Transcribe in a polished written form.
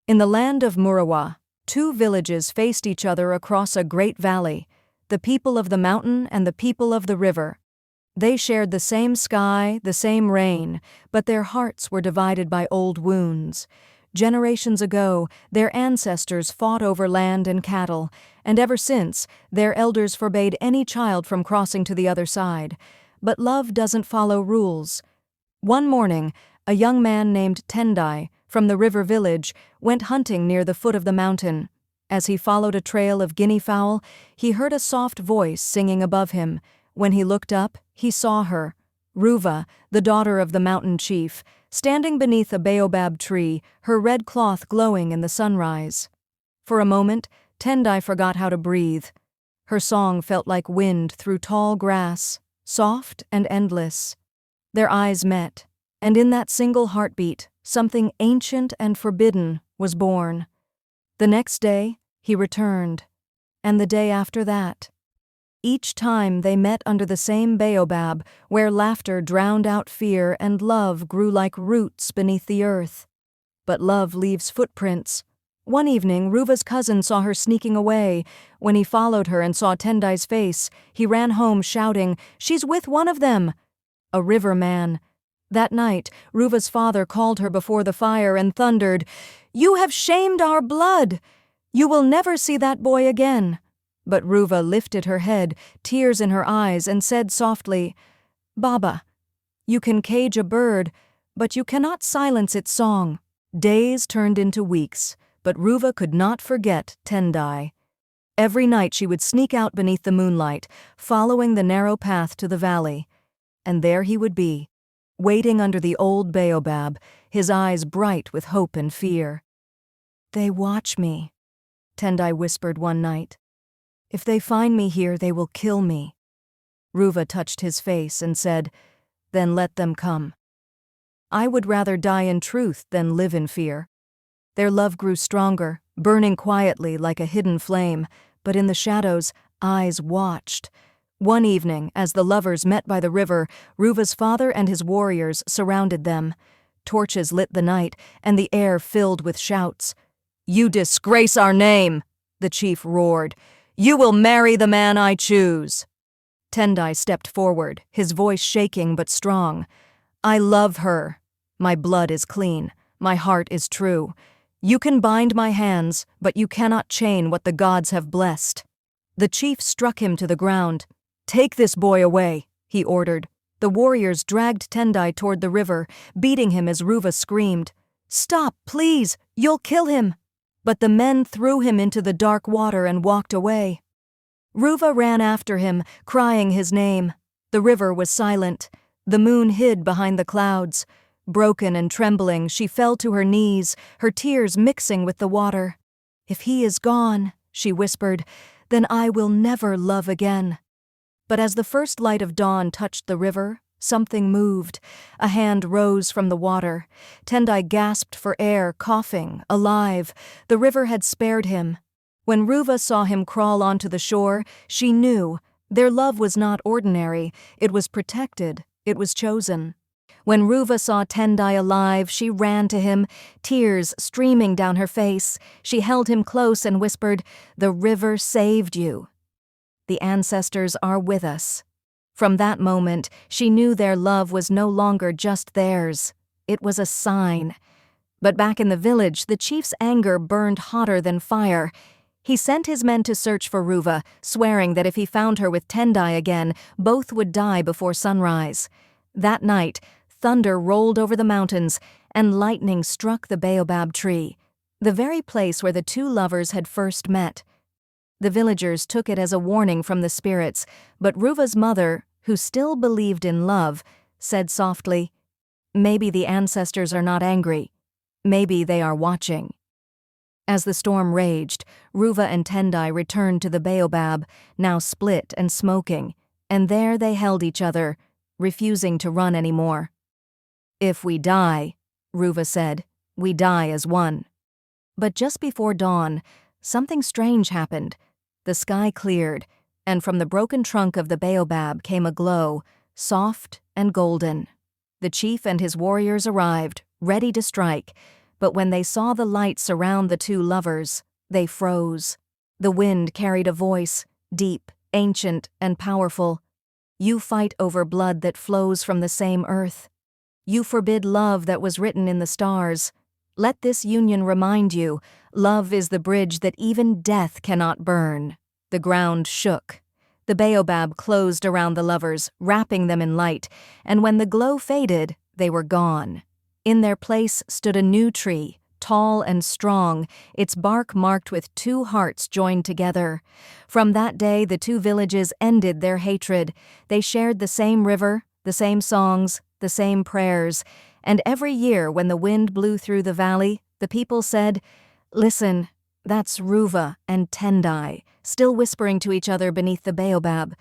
In the land of Murawa, two villages faced each other across a great valley, the people of the mountain and the people of the river. They shared the same sky, the same rain, but their hearts were divided by old wounds. Generations ago, their ancestors fought over land and cattle, and ever since, their elders forbade any child from crossing to the other side. But love doesn't follow rules. One morning, a young man named Tendai, from the river village, went hunting near the foot of the mountain. As he followed a trail of guinea fowl, he heard a soft voice singing above him. When he looked up, he saw her, Ruva, the daughter of the mountain chief, standing beneath a baobab tree, her red cloth glowing in the sunrise. For a moment, Tendai forgot how to breathe. Her song felt like wind through tall grass, soft and endless. Their eyes met, and in that single heartbeat, something ancient and forbidden was born. The next day, he returned, and the day after that. Each time they met under the same baobab, where laughter drowned out fear and love grew like roots beneath the earth. But love leaves footprints. One evening, Ruva's cousin saw her sneaking away. When he followed her and saw Tendai's face, he ran home shouting, "She's with one of them!" A river man. That night, Ruva's father called her before the fire and thundered, "You have shamed our blood! You will never see that boy again." But Ruva lifted her head, tears in her eyes, and said softly, "Baba, you can cage a bird, but you cannot silence its song." Days turned into weeks, but Ruva could not forget Tendai. Every night she would sneak out beneath the moonlight, following the narrow path to the valley. And there he would be, waiting under the old baobab, his eyes bright with hope and fear. "They watch me," Tendai whispered one night. "If they find me here, they will kill me." Ruva touched his face and said, "Then let them come. I would rather die in truth than live in fear." Their love grew stronger, burning quietly like a hidden flame, but in the shadows, eyes watched. One evening, as the lovers met by the river, Ruva's father and his warriors surrounded them. Torches lit the night, and the air filled with shouts. "You disgrace our name!" the chief roared. "You will marry the man I choose." Tendai stepped forward, his voice shaking but strong. "I love her. My blood is clean. My heart is true. You can bind my hands, but you cannot chain what the gods have blessed." The chief struck him to the ground. "Take this boy away," he ordered. The warriors dragged Tendai toward the river, beating him as Ruva screamed, "Stop, please! You'll kill him!" But the men threw him into the dark water and walked away. Ruva ran after him, crying his name. The river was silent. The moon hid behind the clouds. Broken and trembling, she fell to her knees, her tears mixing with the water. "If he is gone," she whispered, "then I will never love again." But as the first light of dawn touched the river, something moved. A hand rose from the water. Tendai gasped for air, coughing, alive. The river had spared him. When Ruva saw him crawl onto the shore, she knew their love was not ordinary. It was protected. It was chosen. When Ruva saw Tendai alive, she ran to him, tears streaming down her face. She held him close and whispered, "The river saved you. The ancestors are with us." From that moment, she knew their love was no longer just theirs. It was a sign. But back in the village, the chief's anger burned hotter than fire. He sent his men to search for Ruva, swearing that if he found her with Tendai again, both would die before sunrise. That night, thunder rolled over the mountains, and lightning struck the baobab tree, the very place where the two lovers had first met. The villagers took it as a warning from the spirits, but Ruva's mother, who still believed in love, said softly, "Maybe the ancestors are not angry. Maybe they are watching." As the storm raged, Ruva and Tendai returned to the baobab, now split and smoking, and there they held each other, refusing to run anymore. "If we die," Ruva said, "we die as one." But just before dawn, something strange happened. The sky cleared, and from the broken trunk of the baobab came a glow, soft and golden. The chief and his warriors arrived, ready to strike, but when they saw the light surround the two lovers, they froze. The wind carried a voice, deep, ancient, and powerful. You fight over blood that flows from the same earth. You forbid love that was written in the stars. Let this union remind you, love is the bridge that even death cannot burn. The ground shook. The baobab closed around the lovers, wrapping them in light, and when the glow faded, they were gone. In their place stood a new tree, tall and strong, its bark marked with two hearts joined together. From that day, the two villages ended their hatred. They shared the same river, the same songs, the same prayers, and every year when the wind blew through the valley, the people said, "Listen, that's Ruva and Tendai, still whispering to each other beneath the baobab.